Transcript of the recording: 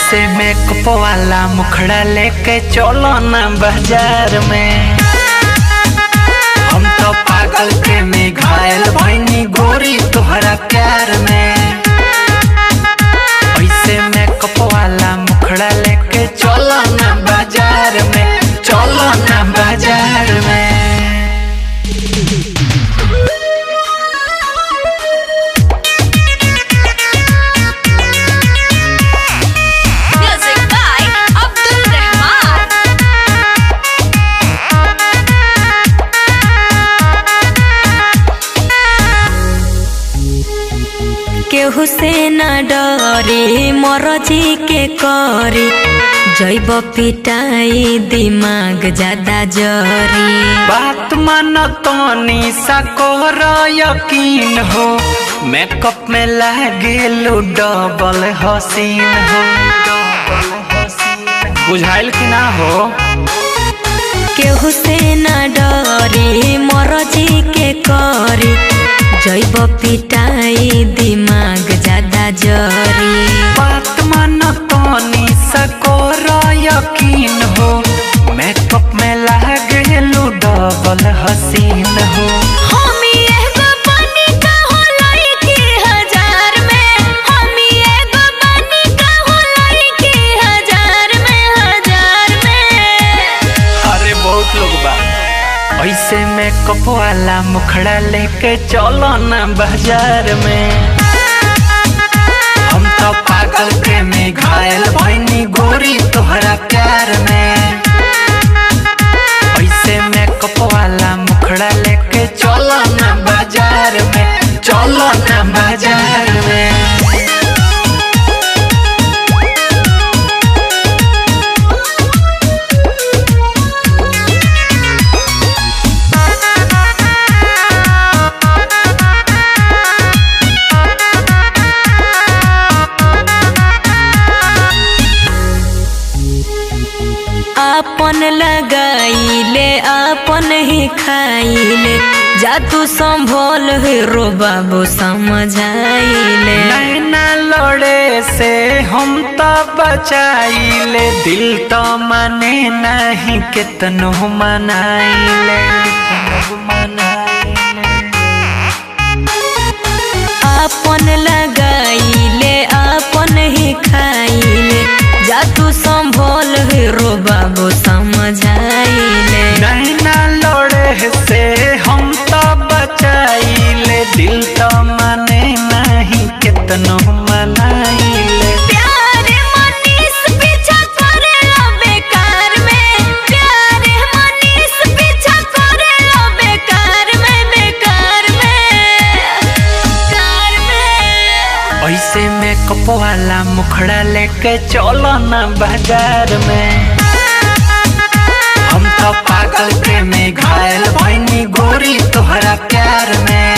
ऐसे मेकअप वाला मुखड़ा लेके चलो ना बाजार में। हम तो पागल प्रेमी घायल भइनी गोरी तोहरा प्यार में। ऐसे मेकअप वाला मुखड़ा लेके चलो ना बाजार में, चलो ना बाजार में। केहू से न डरी मरजी के करी, जैब पिटाई दिमाग ज्यादा जरी। बात मान तनी सा कर यकीन हो, मेकअप में लागे लो डबल हसीन हो। बुझाइल कि ना हो? केहू से न डरी मरजी के करी, जैब पिटाई दिमाग ज्यादा जरी। बात मान तनी सा कर यकीन हो, मेकअप में लागे लो डबल हसीन हो। ऐसे मेकअप वाला मुखड़ा लेके चलो ना बाजार में। हम तो पागल प्रेमी घायल भइनी गोरी तोहरा प्यार में। ऐसे मेकअप वाला मुखड़ा लेके चलो ना बाजार में, चलो ना बाजार में। आपन लगाइले आपन ही खाइले, जातू संभोल हीरो बाबू समझाइले। नैना लड़े से हम तो बचाइले, दिल तो माने नहीं कितनो मनाइले। आपन लगाइले आपन ही खाइले, जातू संभोल हीरो बाबू समझाइले। नैना लड़े से हम तो बचाइले, दिल तो माने नहीं कितनो मनाइले। प्यारे मनीष पीछा करेला बेकार में, प्यारे मनीष पीछा करेला बेकार में, बेकार में, बेकार में। ऐसे मेकअप वाला मुखड़ा लेके चलो ना बाजार में। हम तो पागल प्रेमी घायल भइनी गोरी तोहरा प्यार में।